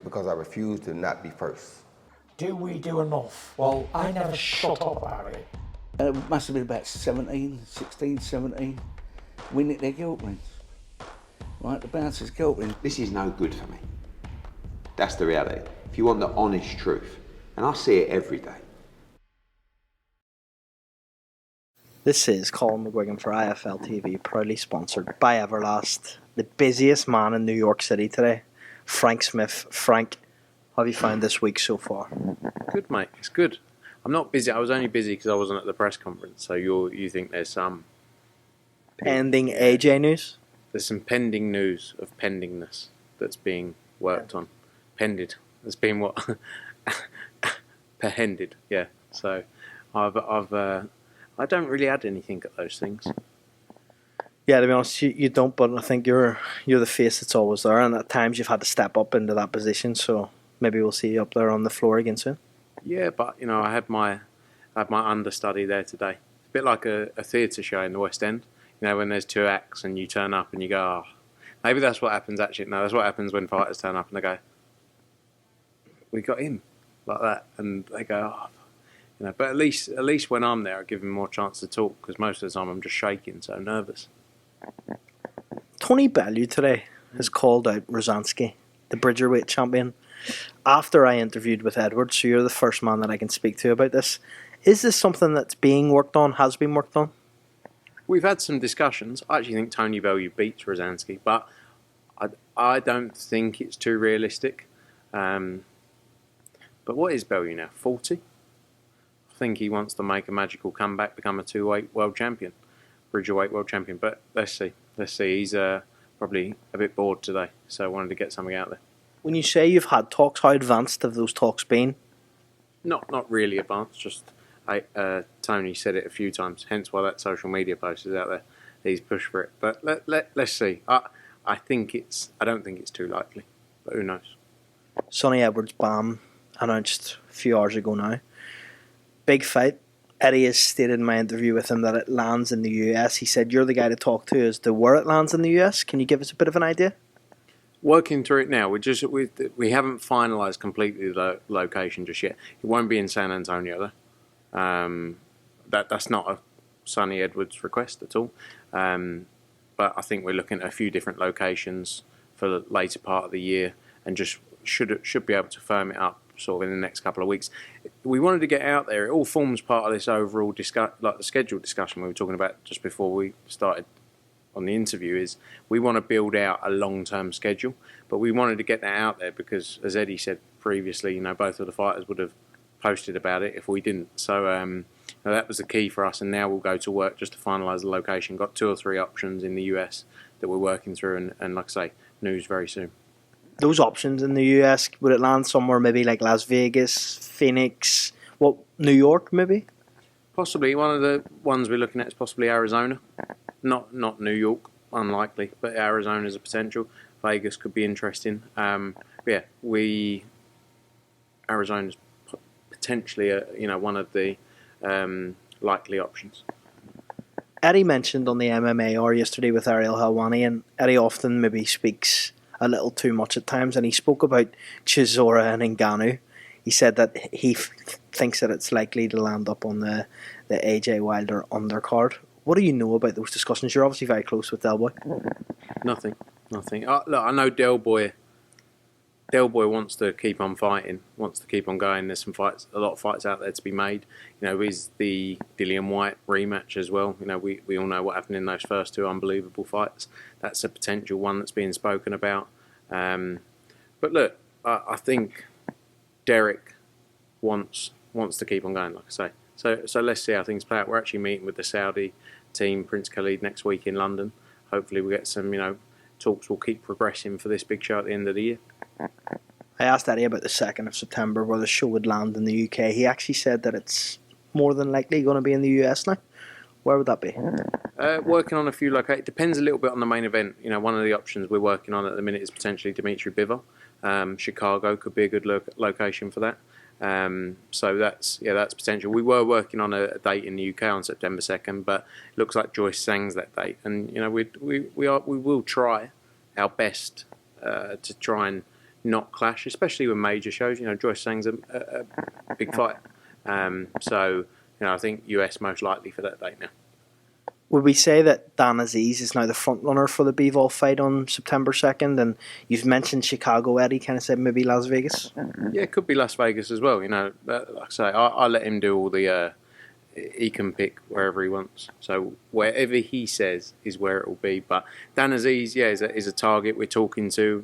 because I refuse to not be first. Do we do enough? Well, I never shut up about it. It must have been about 16, 17. We nicked their guilt rings. Right, the bouncers' guilt rings. This is no good for me. That's the reality. If you want the honest truth, and I see it every day. This is Colin McGuigan for IFL TV, proudly sponsored by Everlast, the busiest man in New York City today, Frank Smith. Frank, how have you found this week so far? Good, mate. It's good. I'm not busy. I was only busy because I wasn't at the press conference. So you think there's some Pending AJ news? there's some pending news of pendingness that's being worked on. Pended. It's been what? Perhended. Yeah. So I don't really add anything at those things. Yeah, to be honest, you don't, but I think you're the face that's always there, and at times you've had to step up into that position, so maybe we'll see you up there on the floor again soon. Yeah, but I had my understudy there today. It's a bit like a theatre show in the West End. When there's two acts and you turn up and you go, oh, maybe that's what happens actually. No, that's what happens when fighters turn up and they go, we got him, like that, and they go, oh. But at least when I'm there, I give him more chance to talk because most of the time I'm just shaking, so nervous. Tony Bellew today has called out Rosansky, the Bridgerweight champion, after I interviewed with Edward, so you're the first man that I can speak to about this. Is this something that's being worked on, has been worked on? We've had some discussions. I actually think Tony Bellew beats Rosansky, but I don't think it's too realistic. But what is Bellew now, 40? I think he wants to make a magical comeback, become a two-weight world champion, Bridgerweight world champion. But let's see. He's probably a bit bored today, so I wanted to get something out there. When you say you've had talks, how advanced have those talks been? Not really advanced. Just Tony said it a few times. Hence why that social media post is out there. He's pushed for it. But let's see. I don't think it's too likely. But who knows? Sonny Edwards' BAM announced a few hours ago now. Big fight. Eddie has stated in my interview with him that it lands in the US. He said you're the guy to talk to as to where it lands in the US. Can you give us a bit of an idea? Working through it now. We haven't finalised completely the location just yet. It won't be in San Antonio though. That's not a Sonny Edwards request at all. But I think we're looking at a few different locations for the later part of the year, and just should be able to firm it up sort of in the next couple of weeks. We wanted to get out there. It all forms part of this overall like the scheduled discussion we were talking about just before we started on the interview. Is we want to build out a long-term schedule, but we wanted to get that out there because, as Eddie said previously, both of the fighters would have posted about it if we didn't. So that was the key for us, and now we'll go to work just to finalise the location. Got 2 or 3 options in the US that we're working through, and like I say, news very soon. Those options in the US, would it land somewhere maybe like Las Vegas, Phoenix, New York maybe? Possibly. One of the ones we're looking at is possibly Arizona. Not New York, unlikely, but Arizona is a potential. Vegas could be interesting. Arizona's potentially one of the likely options. Eddie mentioned on the MMAR yesterday with Ariel Helwani, and Eddie often maybe speaks a little too much at times, and he spoke about Chisora and Ngannou. He said that he thinks that it's likely to land up on the AJ Wilder undercard. What do you know about those discussions? You're obviously very close with Del Boy. Nothing. Look, I know Del Boy wants to keep on fighting, wants to keep on going. There's a lot of fights out there to be made. Is the Dillian White rematch as well. We all know what happened in those first 2 unbelievable fights. That's a potential one that's being spoken about. But look, I think Derek wants to keep on going, like I say. So let's see how things play out. We're actually meeting with the Saudi team, Prince Khalid, next week in London. Hopefully we get some, talks will keep progressing for this big show at the end of the year. I asked Eddie about the 2nd of September where the show would land in the UK. He actually said that it's more than likely going to be in the US now. Where would that be? Working on a few locations. It depends a little bit on the main event. One of the options we're working on at the minute is potentially Dimitri Bivol. Chicago could be a good location for that. So that's potential. We were working on a date in the UK on September 2nd, but it looks like Joyce Sang's that date, and we will try our best to try and not clash, especially with major shows. Joyce Sang's a big fight. So I think US most likely for that date now. Would we say that Dan Aziz is now the front runner for the Bivol fight on September 2nd? And you've mentioned Chicago, Eddie kind of said maybe Las Vegas. Yeah, it could be Las Vegas as well. Like I say, I let him do all the. He can pick wherever he wants. So wherever he says is where it will be. But Dan Aziz, is a target we're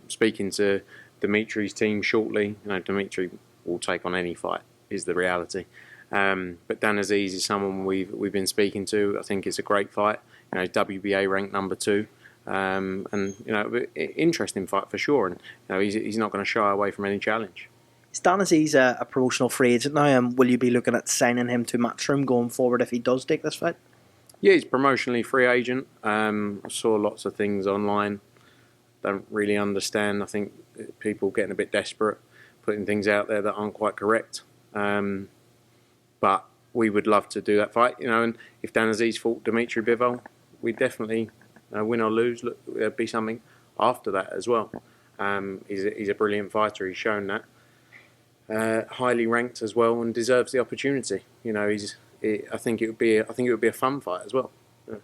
speaking to Dimitri's team shortly. Dimitri will take on any fight, is the reality. But Dan Aziz is someone we've been speaking to. I think it's a great fight. WBA ranked number 2, and interesting fight for sure. And he's not going to shy away from any challenge. Is Dan Aziz a promotional free agent now? And will you be looking at signing him to Matchroom going forward if he does take this fight? Yeah, he's promotionally free agent. I saw lots of things online. Don't really understand. I think people getting a bit desperate, putting things out there that aren't quite correct. But we would love to do that fight, and if Dan Aziz fought Dimitri Bivol, we'd definitely win or lose. Look, there'd be something after that as well. He's a brilliant fighter. He's shown that. Highly ranked as well, and deserves the opportunity. I think it would be a fun fight as well. Yeah.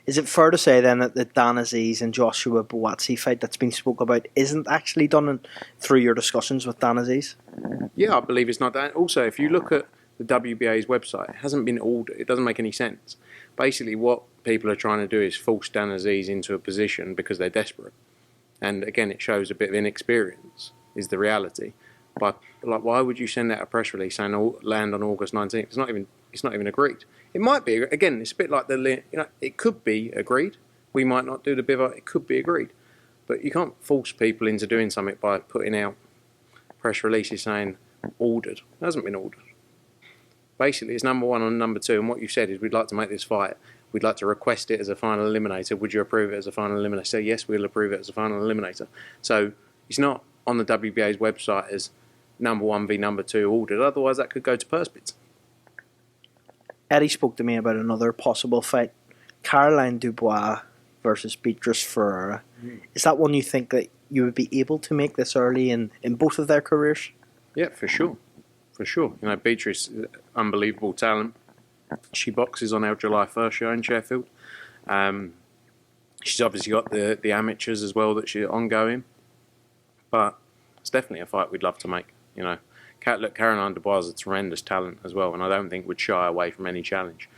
Is it fair to say then that the Dan Aziz and Joshua Buatsi fight that's been spoke about isn't actually done through your discussions with Dan Aziz? Yeah, I believe it's not that. Also, if you look at the WBA's website, it hasn't been ordered. It doesn't make any sense. Basically, what people are trying to do is force Dan Aziz into a position because they're desperate. And again, it shows a bit of inexperience, is the reality. But why would you send out a press release saying land on August 19th? It's not even agreed. It might be. Again, it's a bit like it could be agreed. We might not do the Bivol. It could be agreed. But you can't force people into doing something by putting out press releases saying ordered. It hasn't been ordered. Basically, it's number 1 and number 2, and what you said is we'd like to make this fight. We'd like to request it as a final eliminator. Would you approve it as a final eliminator? So yes, we'll approve it as a final eliminator. So it's not on the WBA's website as number 1 v number 2 ordered. Otherwise, that could go to purse bids. Eddie spoke to me about another possible fight, Caroline Dubois versus Beatrice Ferreira. Is that one you think that you would be able to make this early in both of their careers? Yeah, for sure. For sure. Beatrice, unbelievable talent. She boxes on our July 1st show in Sheffield. She's obviously got the amateurs as well that she's ongoing. But it's definitely a fight we'd love to make. Caroline Dubois is a tremendous talent as well, and I don't think would shy away from any challenge.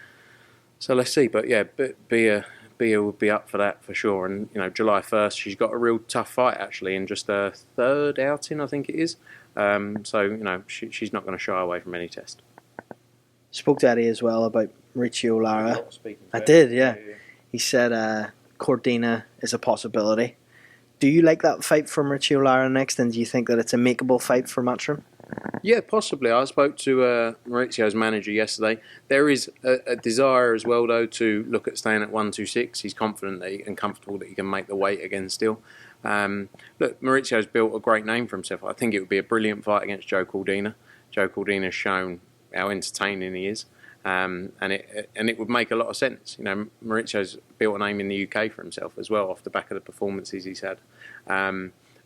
So let's see. But yeah, Bia would be up for that for sure. And July 1st, she's got a real tough fight actually in just her 3rd outing, I think it is. So she's not going to shy away from any test. Spoke to Eddie as well about Mauricio Lara. I did, yeah. He said Cordina is a possibility. Do you like that fight for Mauricio Lara next, and do you think that it's a makeable fight for Matchroom? Yeah, possibly. I spoke to Mauricio's manager yesterday. There is a desire as well, though, to look at staying at 126. He's confident and comfortable that he can make the weight again still. Look, Mauricio's built a great name for himself. I think it would be a brilliant fight against Joe Cordina. Joe Cordina's shown how entertaining he is, and it would make a lot of sense. Mauricio's built a name in the UK for himself as well off the back of the performances he's had.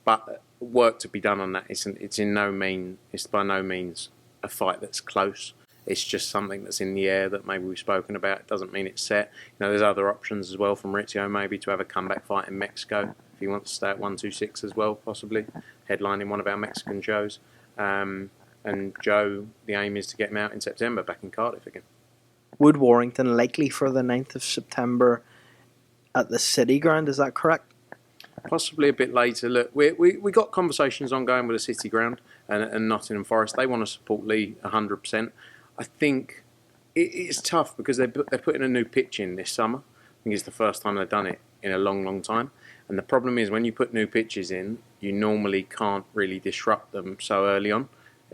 But work to be done on that. It's by no means a fight that's close. It's just something that's in the air that maybe we've spoken about. It doesn't mean it's set. There's other options as well for Mauricio, maybe to have a comeback fight in Mexico if he wants to stay at 126 as well, possibly headlining one of our Mexican shows. And Joe, the aim is to get him out in September back in Cardiff again. Would Warrington likely for the 9th of September at the City Ground? Is that correct? Possibly a bit later. Look, we got conversations ongoing with the City Ground and Nottingham Forest. They want to support Lee 100%. I think it's tough because they're putting a new pitch in this summer. I think it's the first time they've done it in a long, long time. And the problem is when you put new pitches in, you normally can't really disrupt them so early on.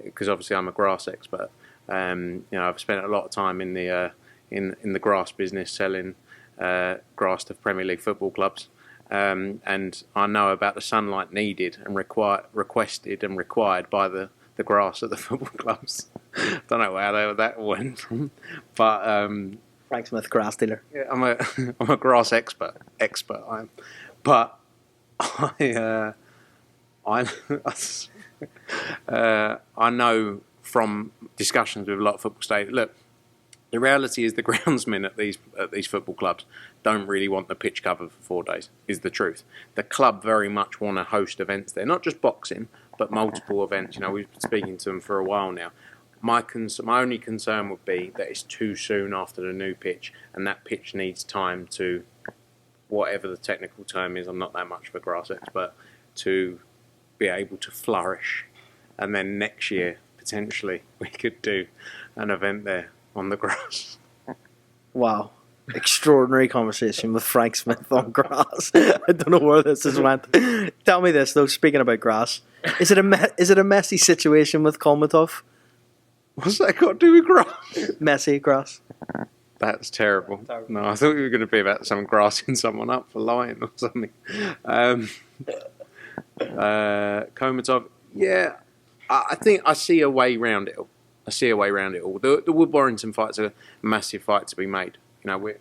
Because obviously I'm a grass expert. I've spent a lot of time in the grass business selling grass to Premier League football clubs. And I know about the sunlight needed and requested and required by the grass at the football clubs. Don't know how that went from, but Frank Smith, grass dealer. Yeah, I'm a grass expert. I am, but I I know from discussions with a lot of football stadiums. Look, the reality is the groundsmen at these football clubs don't really want the pitch cover for 4 days. Is the truth. The club very much want to host events there, not just boxing, but multiple events. You know, we've been speaking to them for a while now. My only concern would be that it's too soon after the new pitch, and that pitch needs time to, whatever the technical term is, I'm not that much of a grass expert, to be able to flourish. And then next year, potentially, we could do an event there on the grass. Wow. Extraordinary conversation with Frank Smith on grass. I don't know where this has went. Tell me this, though, speaking about grass. Is it a messy situation with Kolmatov? What's that got to do with grass? Messy grass. That's terrible. No, I thought you were going to be about some grassing someone up for lying or something. Komatov, yeah, I think I see a way around it all. The Wood Warrington fight's a massive fight to be made. You know,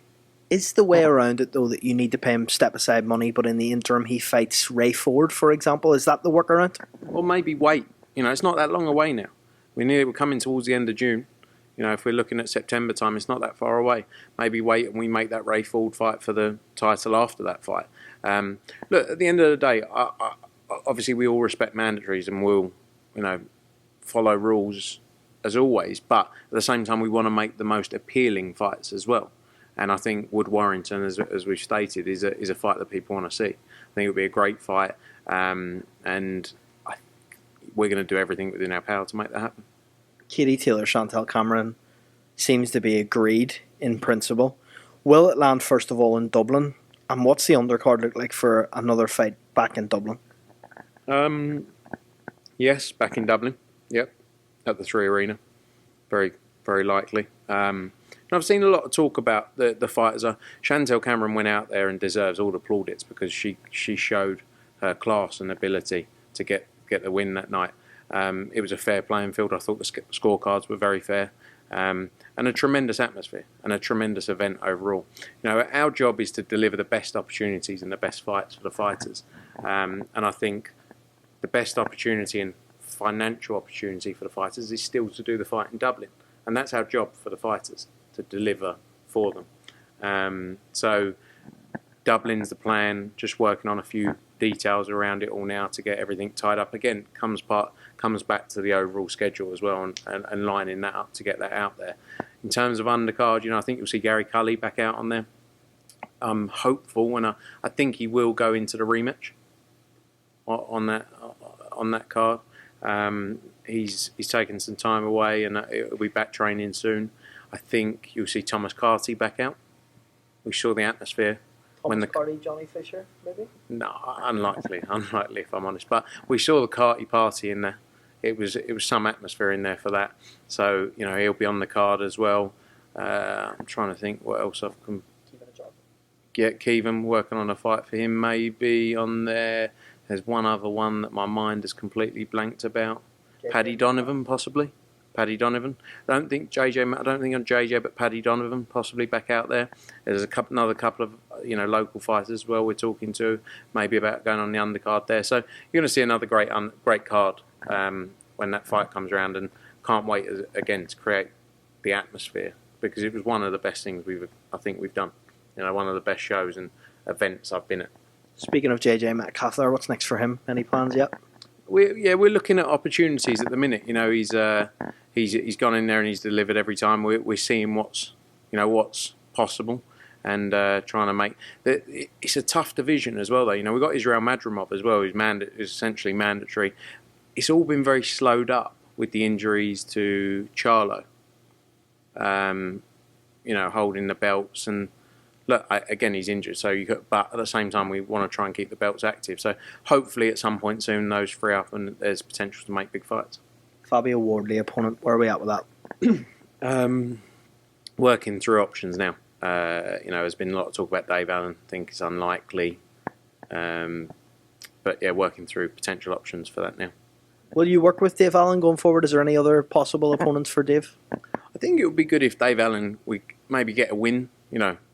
Is the way around it, though, that you need to pay him step-aside money, but in the interim he fights Ray Ford, for example? Is that the workaround? or maybe wait. You know, it's not that long away now. We're coming towards the end of June. You know, if we're looking at September time, it's not that far away. Maybe wait and we make that Ray Ford fight for the title after that fight. Look, at the end of the day, obviously we all respect mandatories and we'll, you know, follow rules as always. But at the same time, we want to make the most appealing fights as well. And I think Wood Warrington, as we've stated, is a fight that people want to see. I think it'll be a great fight, and we're going to do everything within our power to make that happen. Katie Taylor, Chantel Cameron seems to be agreed in principle. Will it land first of all in Dublin? And what's the undercard look like for another fight back in Dublin? Yes, back in Dublin. Yep, at the Three Arena. Very, very likely. And I've seen a lot of talk about the fighters. Chantel Cameron went out there and deserves all the plaudits because she showed her class and ability to get the win that night. It was a fair playing field. I thought the scorecards were very fair. And a tremendous atmosphere and a tremendous event overall. You know, our job is to deliver the best opportunities and the best fights for the fighters. And I think the best opportunity and financial opportunity for the fighters is still to do the fight in Dublin. And that's our job for the fighters, to deliver for them. So Dublin's the plan, just working on a few details around it all now to get everything tied up. Again, comes back to the overall schedule as well and lining that up to get that out there. In terms of undercard, you know, I think you'll see Gary Cully back out on there. I'm hopeful, and I think he will go into the rematch on that card. He's taken some time away, and he'll be back training soon. I think you'll see Thomas Carty back out. We saw the atmosphere. Carty, Johnny Fisher, maybe? No, unlikely if I'm honest. But we saw the Carty party in there. It was some atmosphere in there for that. So, you know, he'll be on the card as well. I'm trying to think what else I've get Keevan working on a fight for him maybe on there. There's one other one that my mind is completely blanked about. Paddy Donovan possibly. Paddy Donovan. I don't think on JJ, but Paddy Donovan possibly back out there. There's another couple of local fighters as well we're talking to, maybe about going on the undercard there. So you're going to see another great card when that fight comes around, and can't wait again to create the atmosphere because it was one of the best things I think we've done. You know, one of the best shows and events I've been at. Speaking of JJ Metcalf there, what's next for him? Any plans yet? We're looking at opportunities at the minute. You know, he's gone in there and he's delivered every time. We're seeing what's possible and trying to make. It's a tough division as well, though. You know, we've got Israel Madrimov as well, who's essentially mandatory. It's all been very slowed up with the injuries to Charlo. Holding the belts and. Look, again, he's injured, but at the same time, we want to try and keep the belts active. So hopefully at some point soon, those free up and there's potential to make big fights. Fabio Wardley opponent, where are we at with that? Working through options now. There's been a lot of talk about Dave Allen. I think it's unlikely. But yeah, working through potential options for that now. Will you work with Dave Allen going forward? Is there any other possible opponents for Dave? I think it would be good if Dave Allen, we maybe get a win,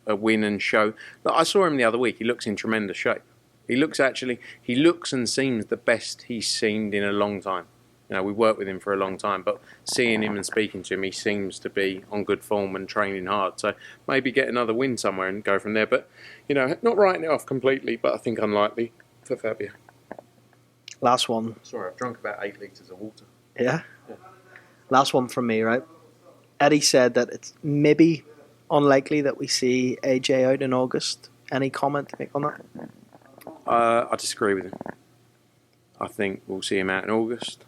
a win and show. Look, I saw him the other week. He looks in tremendous shape. He looks and seems the best he's seemed in a long time. You know, we worked with him for a long time, but seeing him and speaking to him, he seems to be on good form and training hard. So maybe get another win somewhere and go from there. But, you know, not writing it off completely, but I think unlikely for Fabio. Last one. Sorry, I've drunk about 8 litres of water. Yeah? Last one from me, right? Eddie said that it's maybe unlikely that we see AJ out in August. Any comment to make on that? I disagree with him. I think we'll see him out in August.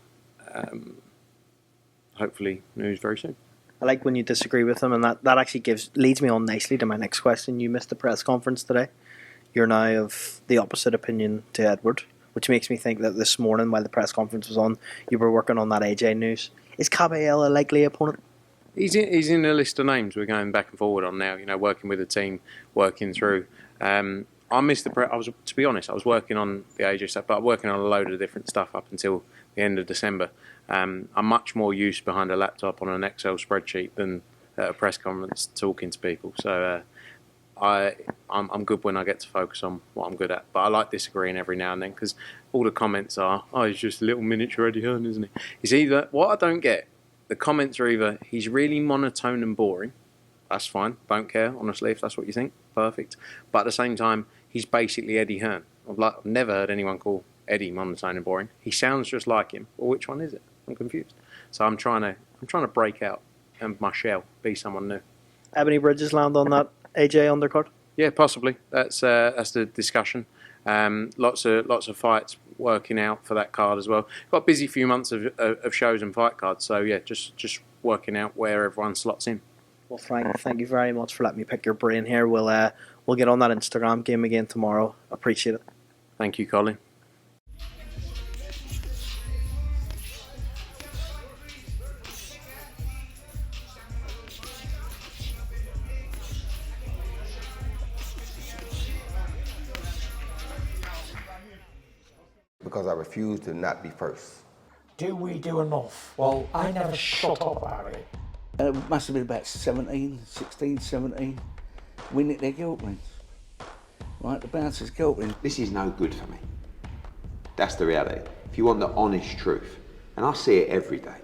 Hopefully news very soon. I like when you disagree with him, and that actually leads me on nicely to my next question. You missed the press conference today. You're now of the opposite opinion to Edward, which makes me think that this morning, while the press conference was on, you were working on that AJ news. Is Caballero a likely opponent? He's in a list of names we're going back and forward on now. You know, working with the team, working through. I missed the press. To be honest, I was working on the AJ stuff, but I'm working on a load of different stuff up until the end of December. I'm much more used behind a laptop on an Excel spreadsheet than at a press conference talking to people. So I'm good when I get to focus on what I'm good at. But I like disagreeing every now and then because all the comments are, oh, he's just a little miniature Eddie Hearn, isn't he? It's either, what I don't get, the comments are either he's really monotone and boring. That's fine. Don't care, honestly, if that's what you think. Perfect. But at the same time, he's basically Eddie Hearn. I've never heard anyone call Eddie monotone and boring. He sounds just like him. Well, which one is it? I'm confused. So I'm trying to break out and my shell, be someone new. Ebony Bridges land on that AJ undercard? Yeah, possibly. That's the discussion. Lots of fights working out for that card as well. Got a busy few months of shows and fight cards. So yeah, just working out where everyone slots in. Well, Frank, thank you very much for letting me pick your brain here. We'll get on that Instagram game again tomorrow. Appreciate it. Thank you, Colin. Because I refuse to not be first. Do we do enough? Well, I never shut up, Harry. It must have been about 16, 17. We nicked their guilt rings. Right, the bouncer's guilt rings. This is no good for me. That's the reality. If you want the honest truth, and I see it every day,